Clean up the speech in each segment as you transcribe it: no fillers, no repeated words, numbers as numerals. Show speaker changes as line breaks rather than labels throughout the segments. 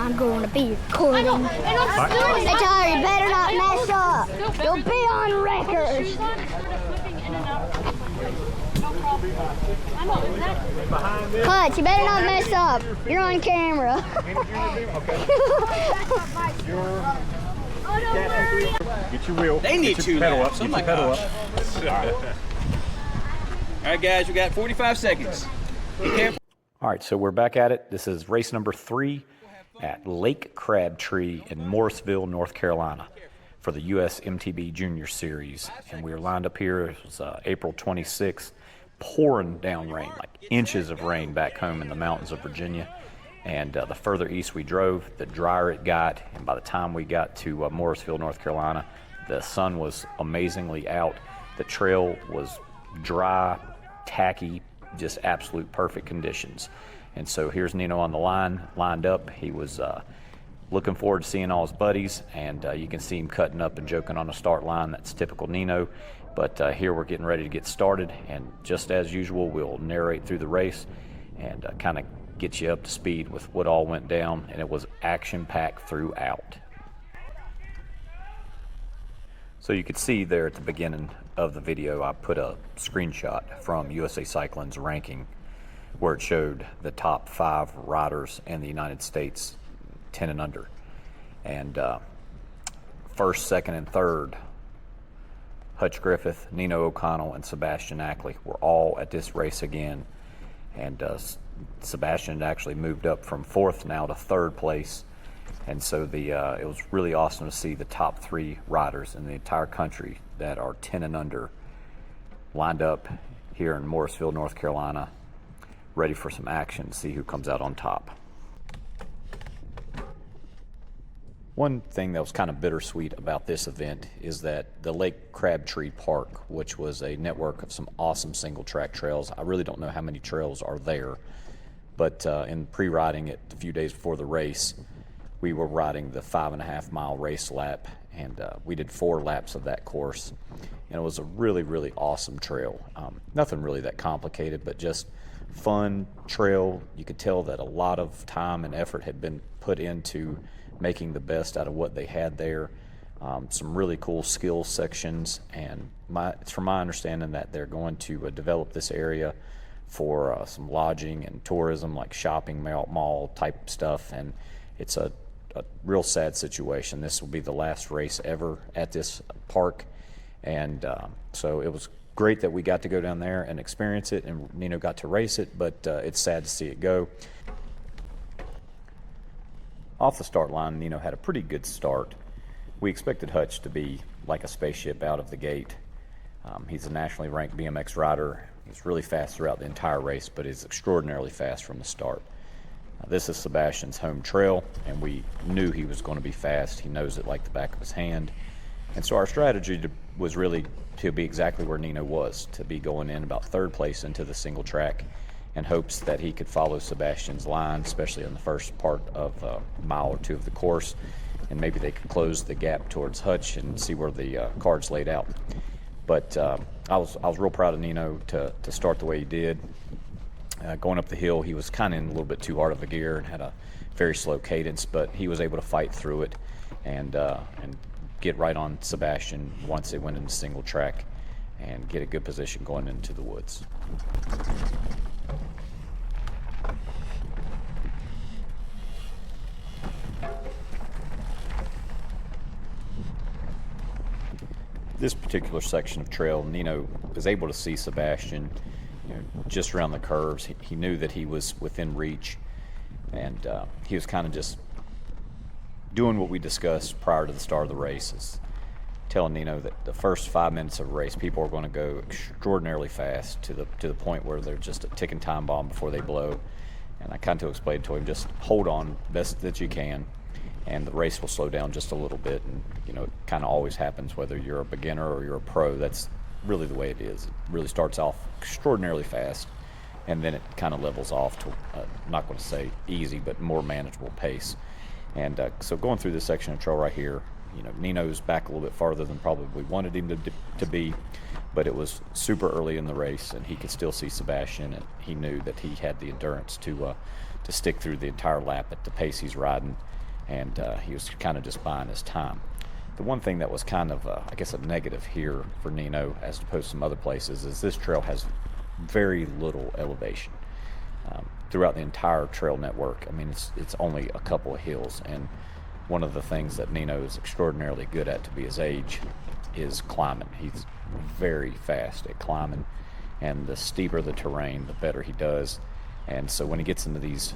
I'm going to be recording. Hey Tyler, you better not mess up. You'll be on record. Clutch, you better not mess up. You're on camera.
Get your wheel.
They need two
pedal
laps.
up.
Oh my
pedal
gosh.
up.
All right, guys, we got 45 seconds. Be careful.
All right, so we're back at it. This is race number 3 at Lake Crabtree in Morrisville, North Carolina for the USMTB Junior Series. And we are lined up here. It was April 26th, pouring down rain, like inches of rain back home in the mountains of Virginia. And the further east we drove, the drier it got. And by the time we got to Morrisville, North Carolina, the sun was amazingly out. The trail was dry, tacky, just absolute perfect conditions. And so here's Nino on the line, lined up. He was looking forward to seeing all his buddies, and you can see him cutting up and joking on the start line. That's typical Nino. But here we're getting ready to get started, and just as usual, we'll narrate through the race and kind of get you up to speed with what all went down, and it was action-packed throughout. So you could see there at the beginning of the video, I put a screenshot from USA Cycling's ranking where it showed the top 5 riders in the United States, 10 and under. And first, second, and third, Hutch Griffith, Nino O'Connell, and Sebastian Ackley were all at this race again. And Sebastian had actually moved up from 4th now to 3rd place. And so it was really awesome to see the top 3 riders in the entire country that are 10 and under lined up here in Morrisville, North Carolina, ready for some action to see who comes out on top. One thing that was kind of bittersweet about this event is that the Lake Crabtree Park, which was a network of some awesome single track trails, I really don't know how many trails are there, but in pre-riding it a few days before the race, we were riding the 5.5 mile race lap, and we did 4 laps of that course, and it was a really, really awesome trail. Nothing really that complicated, but just fun trail. You could tell that a lot of time and effort had been put into making the best out of what they had there. Some really cool skills sections, and it's from my understanding that they're going to develop this area for some lodging and tourism, like shopping mall type stuff, and it's a real sad situation. This will be the last race ever at this park, and so it was great that we got to go down there and experience it, and Nino got to race it, but it's sad to see it go. Off the start line, Nino had a pretty good start. We expected Hutch to be like a spaceship out of the gate. He's a nationally ranked BMX rider. He's really fast throughout the entire race, but is extraordinarily fast from the start. This is Sebastian's home trail, and we knew he was going to be fast. He knows it like the back of his hand. And so our strategy was really to be exactly where Nino was, to be going in about 3rd place into the single track, in hopes that he could follow Sebastian's line, especially in the first part of a mile or 2 of the course, and maybe they could close the gap towards Hutch and see where the cards laid out. But I was real proud of Nino to start the way he did. Going up the hill, he was kind of in a little bit too hard of a gear and had a very slow cadence, but he was able to fight through it and get right on Sebastian once they went into single track and get a good position going into the woods. This particular section of trail, Nino was able to see Sebastian, just around the curves. He knew that he was within reach, and he was kind of just doing what we discussed prior to the start of the race, is telling Nino that the first 5 minutes of a race, people are going to go extraordinarily fast to the point where they're just a ticking time bomb before they blow. And I kind of explained to him, just hold on best that you can, and the race will slow down just a little bit. And it kind of always happens, whether you're a beginner or you're a pro. That's really the way it is. It really starts off extraordinarily fast, and then it kind of levels off to, I'm not going to say easy, but more manageable pace. And so going through this section of trail right here, Nino's back a little bit farther than probably we wanted him to be, but it was super early in the race, and he could still see Sebastian, and he knew that he had the endurance to stick through the entire lap at the pace he's riding, and he was kind of just buying his time. The one thing that was kind of, I guess, a negative here for Nino, as opposed to some other places, is this trail has very little elevation. Throughout the entire trail network, I mean, it's only a couple of hills, and one of the things that Nino is extraordinarily good at to be his age is climbing. He's very fast at climbing, and the steeper the terrain, the better he does. And so when he gets into these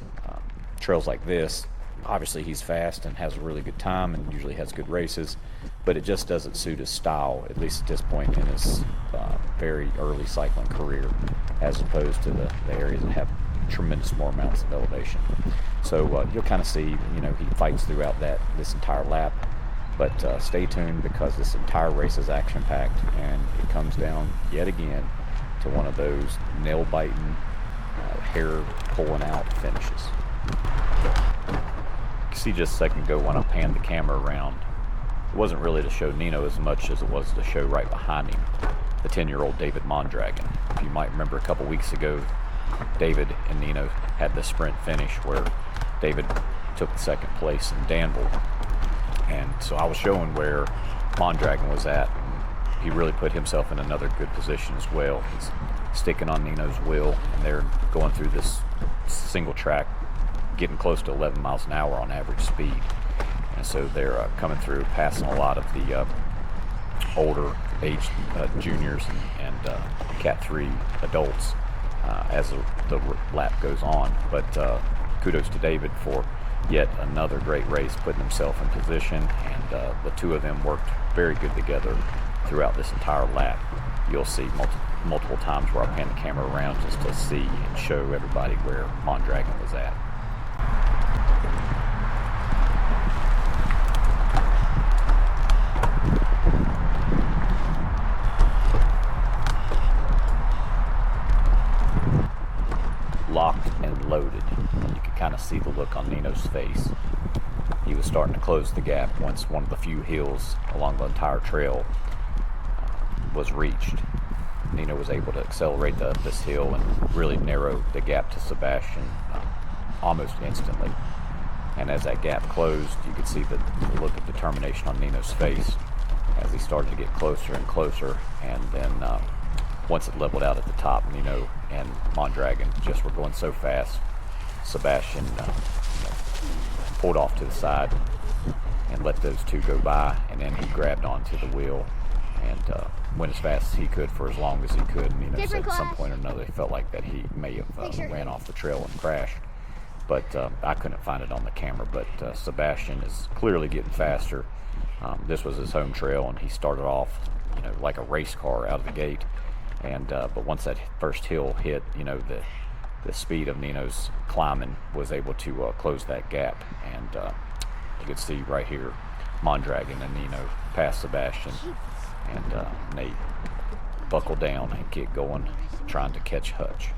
trails like this, obviously he's fast and has a really good time and usually has good races, but it just doesn't suit his style, at least at this point in his very early cycling career, as opposed to the areas that have tremendous more amounts of elevation. So you'll kind of see, he fights throughout this entire lap, but stay tuned, because this entire race is action-packed, and it comes down yet again to one of those nail-biting, hair-pulling-out finishes. You can see just a second ago when I panned the camera around, it wasn't really to show Nino as much as it was to show right behind him the 10-year-old David Mondragon. If you might remember, a couple weeks ago, David and Nino had the sprint finish where David took the second place in Danville. And so I was showing where Mondragon was at, and he really put himself in another good position as well. He's sticking on Nino's wheel, and they're going through this single track, getting close to 11 miles an hour on average speed. And so they're coming through, passing a lot of the older age juniors and Cat 3 adults as the lap goes on. But kudos to David for yet another great race, putting himself in position, and the two of them worked very good together throughout this entire lap. You'll see multiple times where I pan the camera around just to see and show everybody where Mondragon was at. Locked and loaded. You could kind of see the look on Nino's face. He was starting to close the gap once one of the few hills along the entire trail was reached. Nino was able to accelerate up this hill and really narrow the gap to Sebastian almost instantly. And as that gap closed, you could see the look of determination on Nino's face as he started to get closer and closer. And then once it leveled out at the top, Nino and Mondragon just were going so fast. Sebastian pulled off to the side and let those two go by, and then he grabbed onto the wheel and went as fast as he could for as long as he could. Nino said at some point or another he felt like that he may have ran off the trail and crashed, but I couldn't find it on the camera. But Sebastian is clearly getting faster. This was his home trail, and he started off like a race car out of the gate. And but once that first hill hit, the speed of Nino's climbing was able to close that gap. And you can see right here, Mondragon and Nino pass Sebastian, and Nate buckle down and get going, trying to catch Hutch.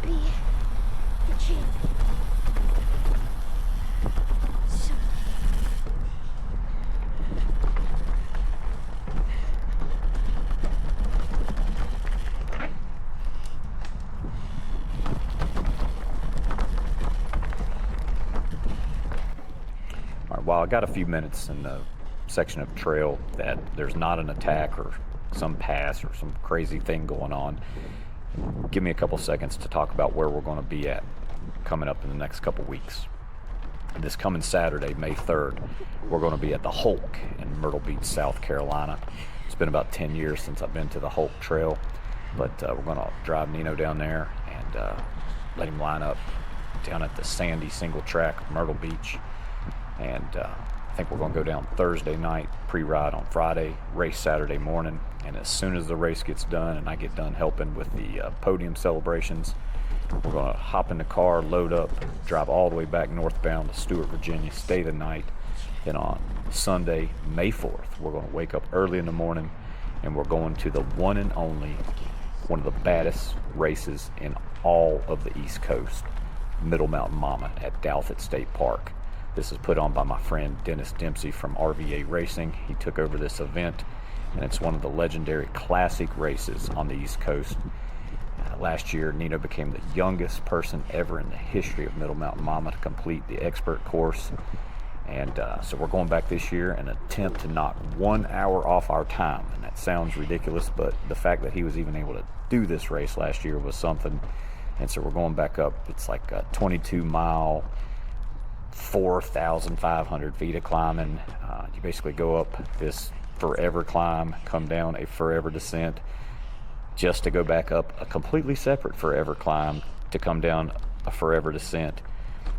Be the champion.
While I got a few minutes in the section of trail that there's not an attack or some pass or some crazy thing going on, give me a couple seconds to talk about where we're going to be at coming up in the next couple weeks. This coming Saturday, May 3rd, we're going to be at the Hulk in Myrtle Beach, South Carolina. It's been about 10 years since I've been to the Hulk Trail, but we're going to drive Nino down there and let him line up down at the sandy single track Myrtle Beach. And I think we're going to go down Thursday night, pre-ride on Friday, race Saturday morning. And as soon as the race gets done and I get done helping with the podium celebrations, we're going to hop in the car, load up, drive all the way back northbound to Stewart, Virginia, stay the night. Then on Sunday, May 4th, we're going to wake up early in the morning, and we're going to the one and only, one of the baddest races in all of the East Coast, Middle Mountain Mama at Douthit State Park. This is put on by my friend Dennis Dempsey from RVA Racing. He took over this event, and it's one of the legendary classic races on the East Coast. Last year, Nino became the youngest person ever in the history of Middle Mountain Mama to complete the expert course. And so we're going back this year and attempt to knock 1 hour off our time. And that sounds ridiculous, but the fact that he was even able to do this race last year was something. And so we're going back up. It's like a 22-mile, 4,500 feet of climbing. You basically go up this forever climb, come down a forever descent, just to go back up a completely separate forever climb to come down a forever descent,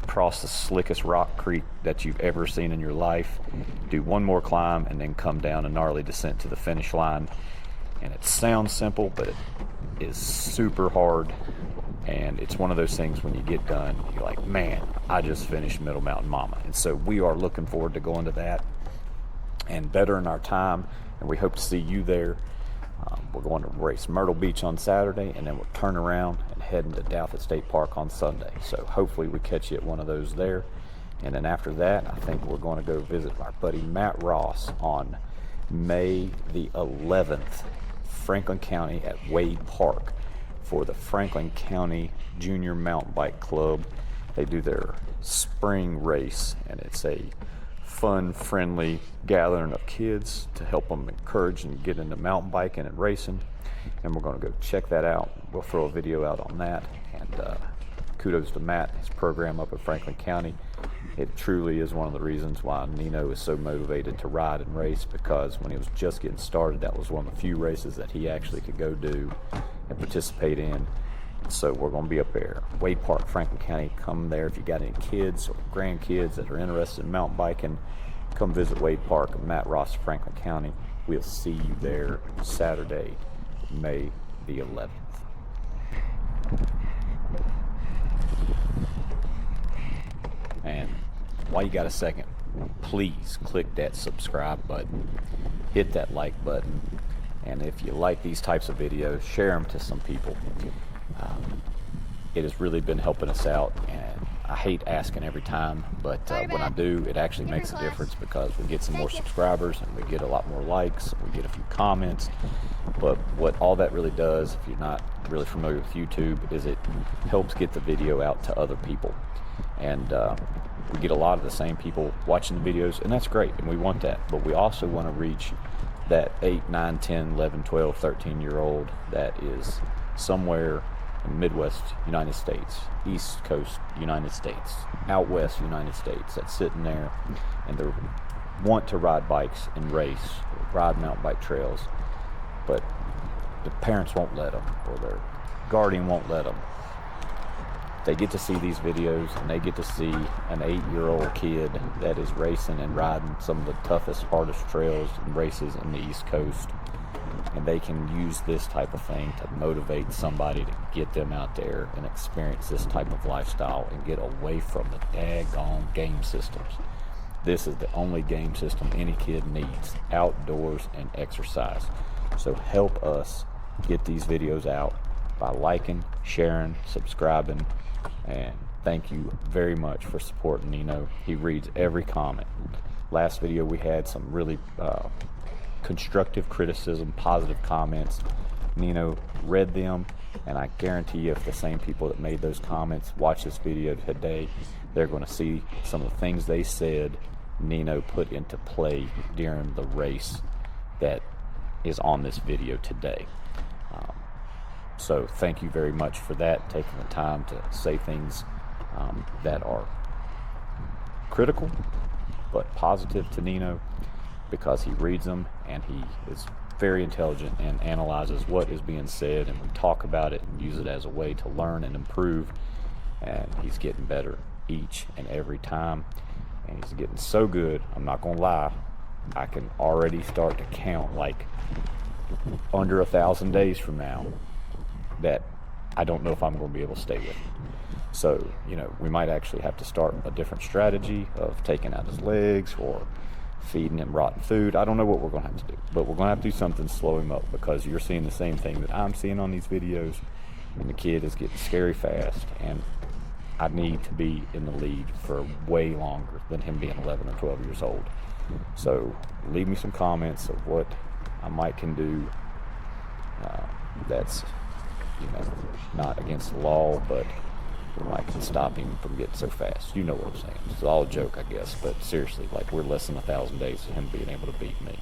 cross the slickest rock creek that you've ever seen in your life, do one more climb, and then come down a gnarly descent to the finish line. And it sounds simple, but it is super hard. And it's one of those things when you get done, you're like, man, I just finished Middle Mountain Mama. And so we are looking forward to going to that and bettering our time, and we hope to see you there. We're going to race Myrtle Beach on Saturday, and then we'll turn around and head into Douthit State Park on Sunday. So hopefully we catch you at one of those there. And then after that, I think we're going to go visit our buddy Matt Ross on May the 11th, Franklin County at Wade Park for the Franklin County Junior Mountain Bike Club. They do their spring race, and it's a fun, friendly gathering of kids to help them encourage and get into mountain biking and racing. And we're going to go check that out. We'll throw a video out on that. And kudos to Matt, his program up at Franklin County. It truly is one of the reasons why Nino is so motivated to ride and race, because when he was just getting started, that was one of the few races that he actually could go do and participate in. So we're going to be up there, Wade Park, Franklin County. Come there if you got any kids or grandkids that are interested in mountain biking. Come visit Wade Park and Matt Ross, Franklin County. We'll see you there Saturday, May the 11th. And while you got a second, please click that subscribe button, hit that like button, and if you like these types of videos, share them to some people. It has really been helping us out, and I hate asking every time, but when I do, it actually makes a difference, because we get some more subscribers and we get a lot more likes, we get a few comments. But what all that really does, if you're not really familiar with YouTube, is it helps get the video out to other people. And we get a lot of the same people watching the videos, and that's great, and we want that. But we also want to reach that 8, 9, 10, 11, 12, 13-year-old that is somewhere in Midwest United States, East Coast United States, out West United States, that's sitting there and they want to ride bikes and race, ride mountain bike trails, but the parents won't let them, or their guardian won't let them. They get to see these videos, and they get to see an 8-year-old kid that is racing and riding some of the toughest, hardest trails and races in the East Coast. And they can use this type of thing to motivate somebody to get them out there and experience this type of lifestyle and get away from the daggone game systems. This is the only game system any kid needs, outdoors and exercise. So help us get these videos out by liking, sharing, subscribing, and thank you very much for supporting Nino. He reads every comment. Last video we had some really constructive criticism, positive comments. Nino read them, and I guarantee you if the same people that made those comments watch this video today, they're going to see some of the things they said Nino put into play during the race that is on this video today. So thank you very much for that, taking the time to say things that are critical but positive to Nino, because he reads them and he is very intelligent and analyzes what is being said, and we talk about it and use it as a way to learn and improve. And he's getting better each and every time, and he's getting so good, I'm not gonna lie, I can already start to count like under 1,000 days from now that I don't know if I'm going to be able to stay with him. So, you know, we might actually have to start a different strategy of taking out his legs or feeding him rotten food. I don't know what we're going to have to do, but we're going to have to do something to slow him up, because you're seeing the same thing that I'm seeing on these videos, and the kid is getting scary fast. And I need to be in the lead for way longer than him being 11 or 12 years old. So leave me some comments of what I might can do that's, not against the law, but I can stop him from getting so fast. You know what I'm saying. It's all a joke, I guess, but seriously, like, we're less than 1,000 days of him being able to beat me.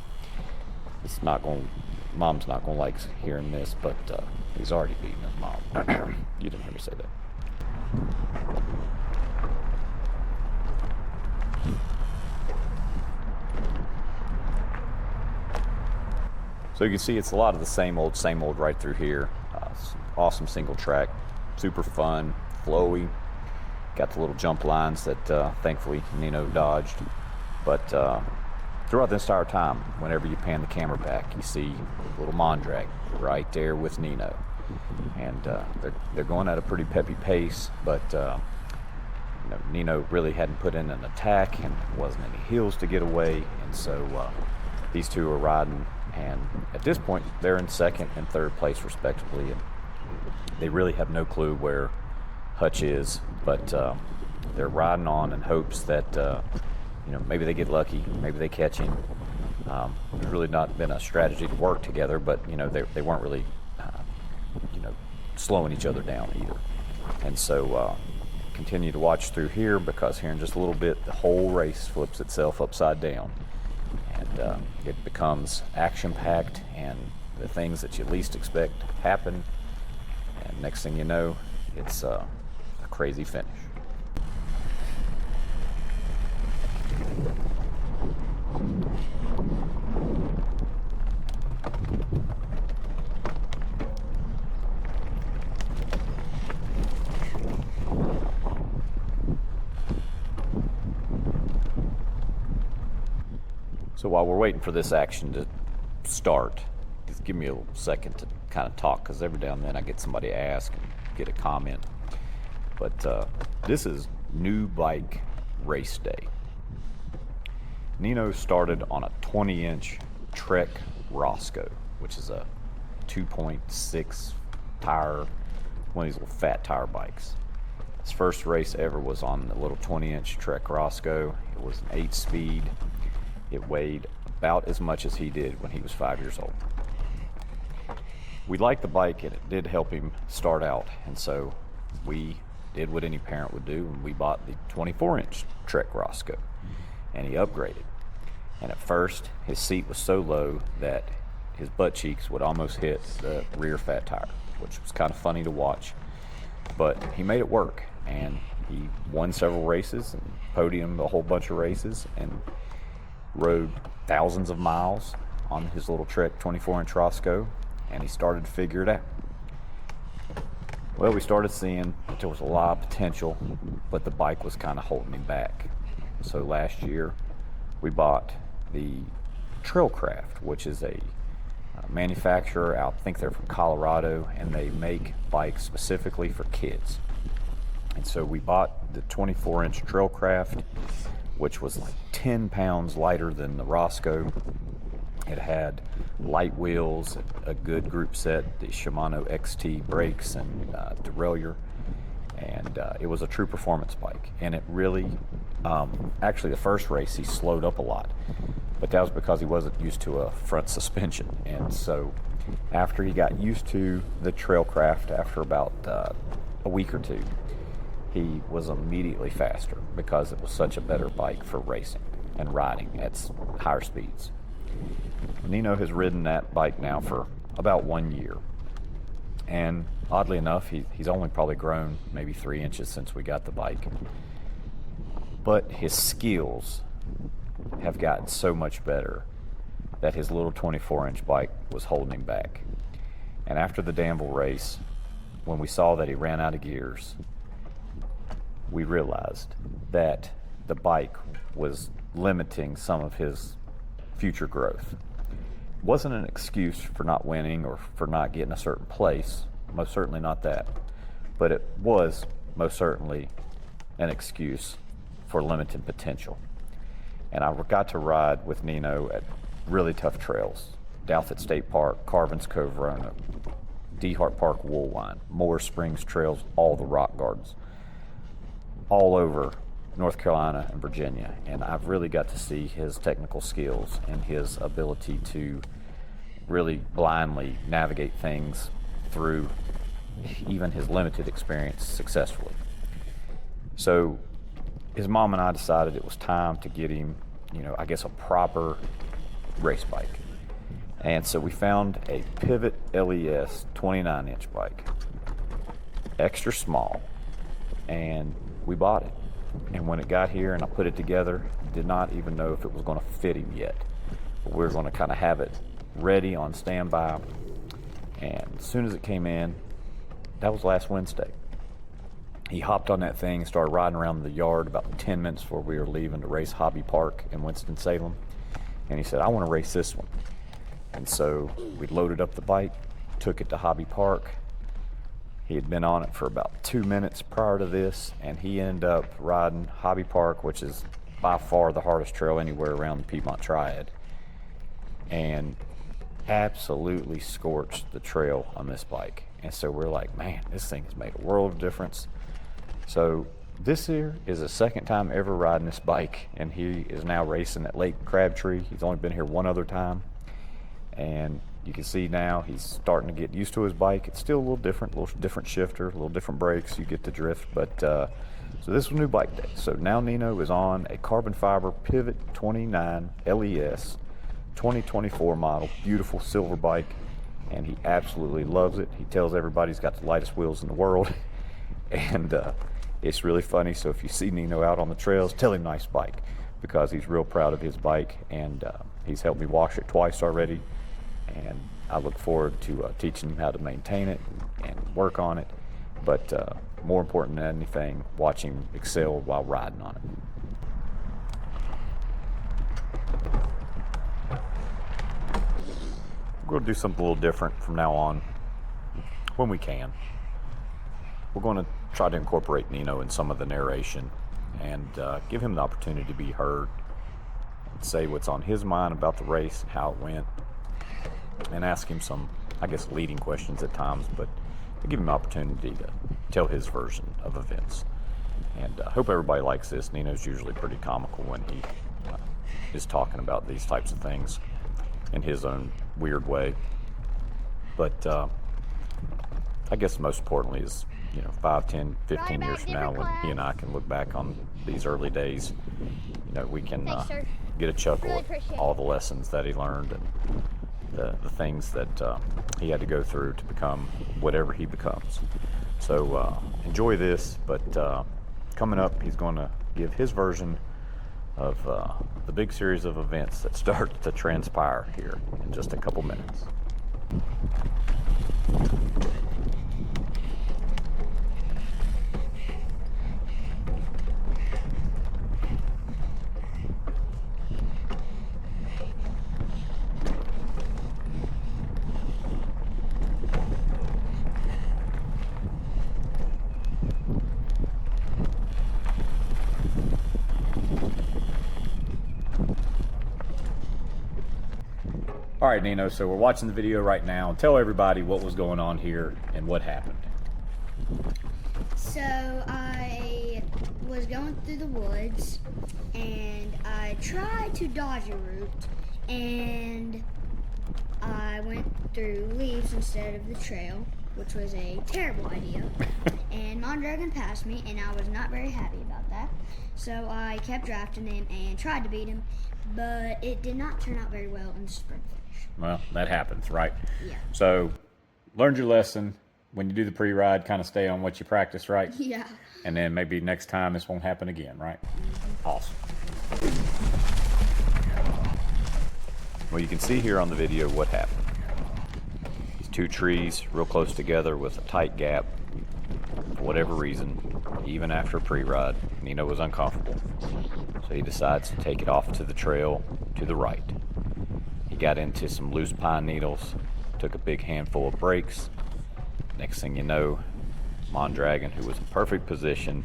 It's not going, Mom's not going to like hearing this, but he's already beaten his mom. You didn't hear me say that. So you can see it's a lot of the same old right through here. Awesome single track, super fun, flowy. Got the little jump lines that thankfully Nino dodged. But throughout this entire time, whenever you pan the camera back, you see little Mondrag right there with Nino. And they're going at a pretty peppy pace, but Nino really hadn't put in an attack and wasn't any heels to get away. And so these two are riding. And at this point, they're in second and third place, respectively. And they really have no clue where Hutch is, but they're riding on in hopes that, maybe they get lucky, maybe they catch him. There's really not been a strategy to work together, but, they weren't really, slowing each other down either. And so continue to watch through here, because here in just a little bit, the whole race flips itself upside down. And it becomes action-packed, and the things that you least expect happen. And next thing you know, it's a crazy finish. So while we're waiting for this action to start, just give me a little second to kind of talk, because every now and then I get somebody ask and get a comment. But this is new bike race day. Nino started on a 20-inch Trek Roscoe, which is a 2.6 tire, one of these little fat tire bikes. His first race ever was on the little 20-inch Trek Roscoe. It was an 8-speed. It weighed about as much as he did when he was 5 years old. We liked the bike, and it did help him start out. And so we did what any parent would do, and we bought the 24-inch Trek Roscoe, and he upgraded. And at first, his seat was so low that his butt cheeks would almost hit the rear fat tire, which was kind of funny to watch. But he made it work, and he won several races and podiumed a whole bunch of races, and rode thousands of miles on his little Trek 24-inch Roscoe, and he started to figure it out. Well, we started seeing that there was a lot of potential, but the bike was kind of holding him back. So last year, we bought the Trailcraft, which is a manufacturer out, I think they're from Colorado, and they make bikes specifically for kids. And so we bought the 24-inch Trailcraft, which was like 10 pounds lighter than the Roscoe. It had light wheels, a good group set, the Shimano XT brakes, and derailleur. And it was a true performance bike. And it really, actually the first race he slowed up a lot, but that was because he wasn't used to a front suspension. And so after he got used to the Trailcraft, after about a week or two, he was immediately faster, because it was such a better bike for racing and riding at higher speeds. Nino has ridden that bike now for about 1 year. And oddly enough, he's only probably grown maybe 3 inches since we got the bike. But his skills have gotten so much better that his little 24-inch bike was holding him back. And after the Danville race, when we saw that he ran out of gears, we realized that the bike was limiting some of his future growth. It wasn't an excuse for not winning or for not getting a certain place, most certainly not that, but it was most certainly an excuse for limited potential. And I got to ride with Nino at really tough trails: Douthit State Park, Carvin's Cove, Roanoke, Dehart Park, Woolwine, Moore Springs trails, all the rock gardens. all over North Carolina and Virginia, and I've really got to see his technical skills and his ability to really blindly navigate things through even his limited experience successfully. So his mom and I decided it was time to get him, I guess a proper race bike. And so we found a Pivot LES 29-inch bike, extra small, and we bought it. And when it got here and I put it together, did not even know if it was going to fit him yet. But we were going to kind of have it ready on standby. And as soon as it came in, that was last Wednesday. He hopped on that thing and started riding around the yard about 10 minutes before we were leaving to race Hobby Park in Winston-Salem. And he said, I want to race this one. And so we loaded up the bike, took it to Hobby Park. He had been on it for about 2 minutes prior to this, and he ended up riding Hobby Park, which is by far the hardest trail anywhere around the Piedmont Triad, and absolutely scorched the trail on this bike. And so we're like, man, this thing has made a world of difference. So this here is the second time ever riding this bike, and he is now racing at Lake Crabtree. He's only been here one other time. And you can see now he's starting to get used to his bike. It's still a little different shifter, a little different brakes. You get the drift, but so this was new bike day. So now Nino is on a carbon fiber Pivot 29 LES 2024 model, beautiful silver bike, and he absolutely loves it. He tells everybody he's got the lightest wheels in the world, and it's really funny. So if you see Nino out on the trails, tell him nice bike, because he's real proud of his bike, and he's helped me wash it twice already. And I look forward to teaching him how to maintain it and work on it. But more important than anything, watch him excel while riding on it. We're going to do something a little different from now on when we can. We're going to try to incorporate Nino in some of the narration and give him the opportunity to be heard and say what's on his mind about the race and how it went, and ask him some, I guess, leading questions at times, but to give him an opportunity to tell his version of events. And I hope everybody likes this. Nino's usually pretty comical when he is talking about these types of things in his own weird way. But I guess most importantly is, 5, 10, 15 years from now, when he and I can look back on these early days, we can get a chuckle at all the lessons that he learned and the things that he had to go through to become whatever he becomes. So enjoy this, but coming up, he's going to give his version of the big series of events that start to transpire here in just a couple minutes. All right, Nino, so we're watching the video right now. Tell everybody what was going on here and what happened.
So I was going through the woods and I tried to dodge a route and I went through leaves instead of the trail, which was a terrible idea. And Mondragon passed me and I was not very happy about that. So I kept drafting him and tried to beat him, but it did not turn out very well in the sprint finish.
Well, that happens, right?
Yeah.
So, learned your lesson. When you do the pre-ride, kind of stay on what you practice, right?
Yeah.
And then maybe next time this won't happen again, right? Awesome. Well, you can see here on the video what happened. These two trees real close together with a tight gap. For whatever reason, even after pre-ride, Nino was uncomfortable. So he decides to take it off to the trail to the right. He got into some loose pine needles, took a big handful of breaks. Next thing you know, Mondragon, who was in perfect position,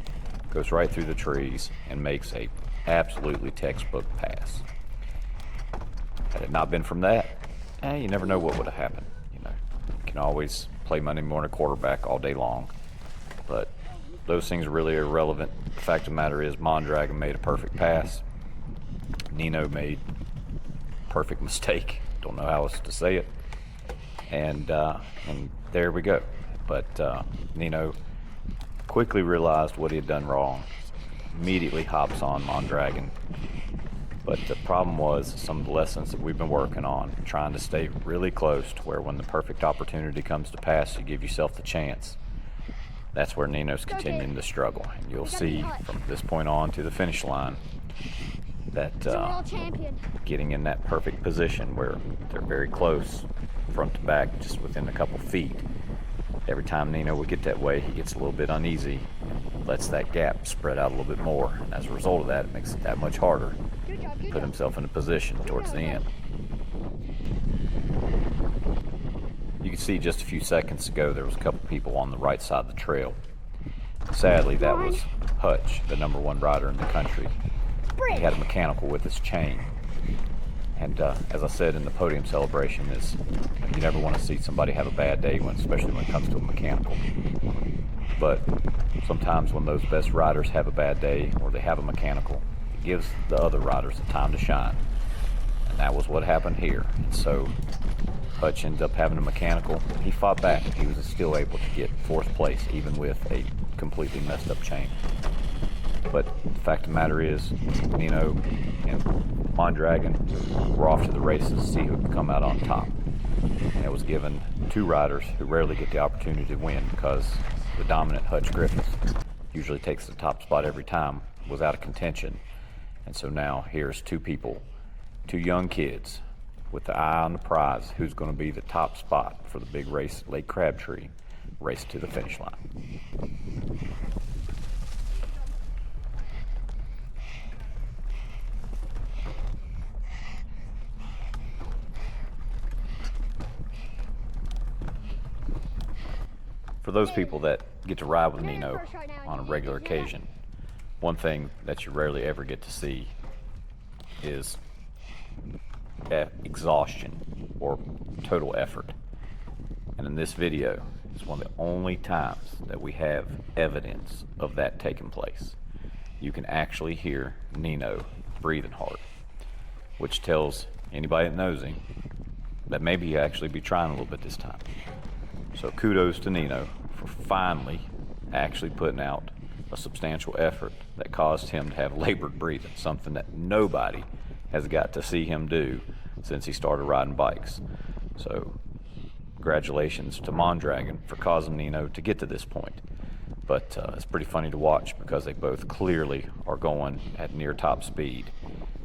goes right through the trees and makes a absolutely textbook pass. Had it not been from that, you never know what would have happened. You can always play Monday morning quarterback all day long, but those things are really irrelevant. The fact of the matter is Mondragon made a perfect pass. Nino made a perfect mistake. Don't know how else to say it. And there we go. But Nino quickly realized what he had done wrong. Immediately hops on Mondragon. But the problem was some of the lessons that we've been working on, trying to stay really close to where when the perfect opportunity comes to pass, you give yourself the chance. That's where Nino's continuing to struggle. And you'll see from this point on to the finish line that getting in that perfect position where they're very close, front to back, just within a couple feet. Every time Nino would get that way, he gets a little bit uneasy and lets that gap spread out a little bit more. And as a result of that, it makes it that much harder to put himself in a position towards the end. You can see just a few seconds ago there was a couple people on the right side of the trail. Sadly, that was Hutch, the #1 rider in the country. He had a mechanical with his chain. And as I said in the podium celebration, is you never want to see somebody have a bad day, especially when it comes to a mechanical. But sometimes when those best riders have a bad day or they have a mechanical, it gives the other riders the time to shine. And that was what happened here. And so Hutch ends up having a mechanical. He fought back and he was still able to get 4th place, even with a completely messed up chain. But the fact of the matter is, Nino and Mondragon were off to the races to see who could come out on top. And it was given 2 riders who rarely get the opportunity to win because the dominant Hutch Griffith usually takes the top spot every time, was out of contention. And so now here's 2 people, 2 young kids with the eye on the prize, who's going to be the top spot for the big race at Lake Crabtree, race to the finish line. For those people that get to ride with Nino on a regular occasion, one thing that you rarely ever get to see is exhaustion or total effort. And in this video, it's one of the only times that we have evidence of that taking place. You can actually hear Nino breathing hard, which tells anybody that knows him that maybe he actually be trying a little bit this time. So kudos to Nino for finally actually putting out a substantial effort that caused him to have labored breathing, something that nobody has got to see him do since he started riding bikes. So congratulations to Mondragon for causing Nino to get to this point. But it's pretty funny to watch because they both clearly are going at near top speed,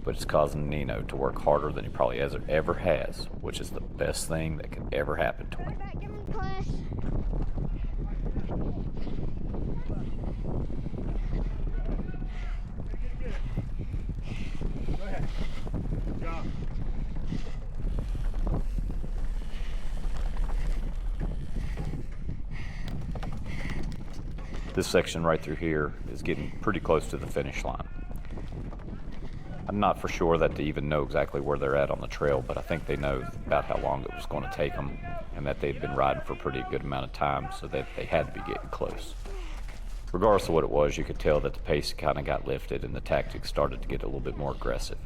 but it's causing Nino to work harder than he probably ever has, which is the best thing that could ever happen to him.
Go ahead. Good job.
This section right through here is getting pretty close to the finish line. I'm not for sure that they even know exactly where they're at on the trail, but I think they know about how long it was going to take them and that they'd been riding for a pretty good amount of time, so that they had to be getting close. Regardless of what it was, you could tell that the pace kind of got lifted and the tactics started to get a little bit more aggressive.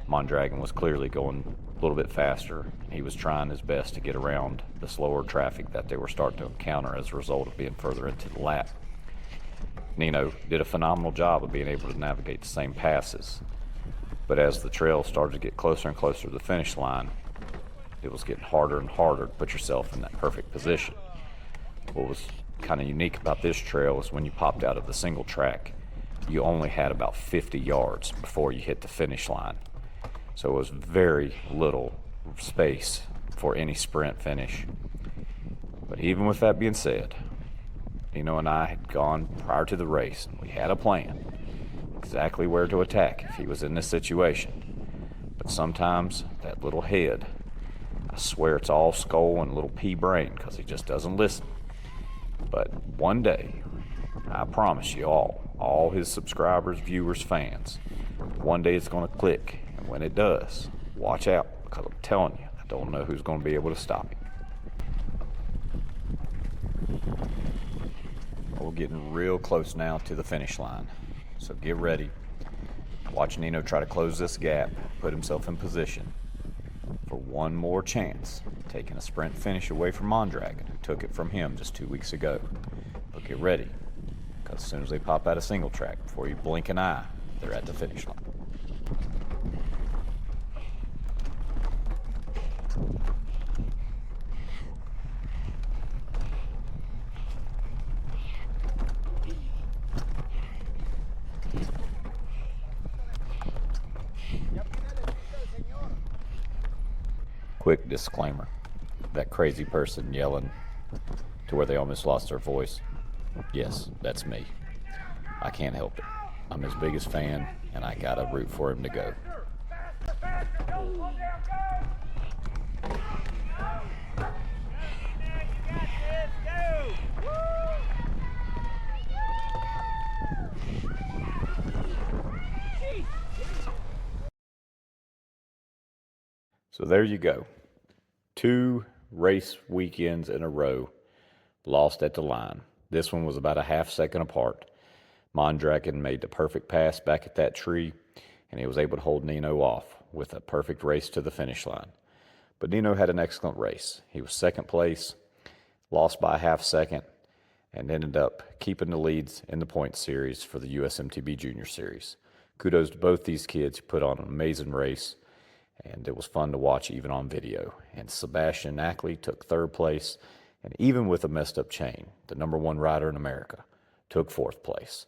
Mondragon was clearly going a little bit faster. He was trying his best to get around the slower traffic that they were starting to encounter as a result of being further into the lap. Nino did a phenomenal job of being able to navigate the same passes, but as the trail started to get closer and closer to the finish line, it was getting harder and harder to put yourself in that perfect position. What was kind of unique about this trail is when you popped out of the single track, you only had about 50 yards before you hit the finish line. So it was very little space for any sprint finish. But even with that being said, Nino and I had gone prior to the race, and we had a plan exactly where to attack if he was in this situation. But sometimes that little head, I swear it's all skull and little pea brain because he just doesn't listen. But one day, I promise you all his subscribers, viewers, fans, one day it's going to click. And when it does, watch out, because I'm telling you, I don't know who's going to be able to stop him. We're getting real close now to the finish line. So get ready. Watch Nino try to close this gap, put himself in position for one more chance, taking a sprint finish away from Mondragon, who took it from him just 2 weeks ago. But get ready, because as soon as they pop out a single track, before you blink an eye, they're at the finish line. Quick disclaimer, that crazy person yelling to where they almost lost their voice, yes, that's me. I can't help it. I'm his biggest fan, and I gotta root for him to go. So there you go. 2 race weekends in a row lost at the line. This one was about a half second apart. Mondragon made the perfect pass back at that tree, and he was able to hold Nino off with a perfect race to the finish line. But Nino had an excellent race. He was second place, lost by a half second, and ended up keeping the leads in the points series for the USMTB Junior Series. Kudos to both these kids who put on an amazing race, and it was fun to watch even on video. And Sebastian Ackley took third place, and even with a messed up chain, the #1 rider in America took fourth place.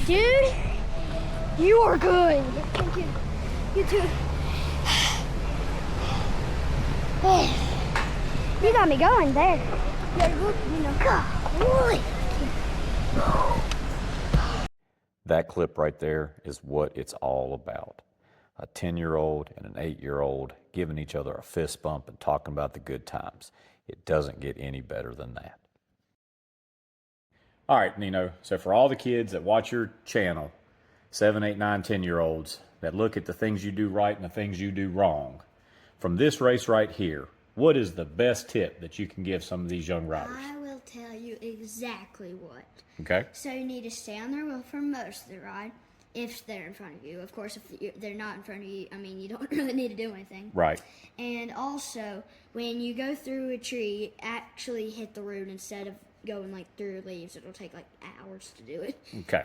Dude, you are good. Thank you. You too. You got me going there. Yeah, look, you know. Golly.
That clip right there is what it's all about. A 10-year-old and an 8-year-old giving each other a fist bump and talking about the good times. It doesn't get any better than that. All right, Nino. So for all the kids that watch your channel, 7, 8, 9, 10-year-olds, that look at the things you do right and the things you do wrong, from this race right here, what is the best tip that you can give some of these young riders?
I will tell you exactly what.
Okay.
So you need to stay on their wheel for most of the ride, if they're in front of you. Of course, if they're not in front of you, I mean, you don't really need to do anything.
Right.
And also, when you go through a tree, actually hit the root instead of going like through leaves. It'll take like hours to do it.
Okay.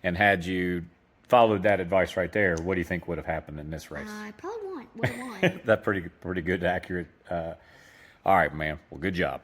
And had you followed that advice right there, what do you think would have happened in this race?
I probably would have won.
That's pretty good, accurate. All right, man. Well, good job.